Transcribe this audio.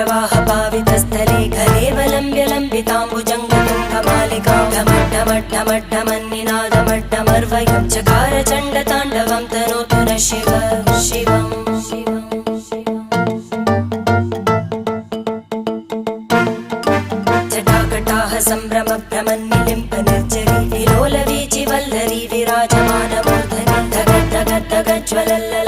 जटाटवीगलज्जलप्रवाहपावितस्थले घलेवलम्ब्य लम्बिताम्बुजङ्गतुङ्गमालिकां ढमड्ढमड्ढमड्ढमन्निनादमड्ढमर्वयं चकार चण्डताण्डवं तनोतु नः शिव शिवम् जटाकटाह सम्भ्रमभ्रमन्निलिम्प निर्जरी विलोलवीचिवल्लरी विराजमानमूर्धनि धगद्धगद्धगज्ज्वलल्ल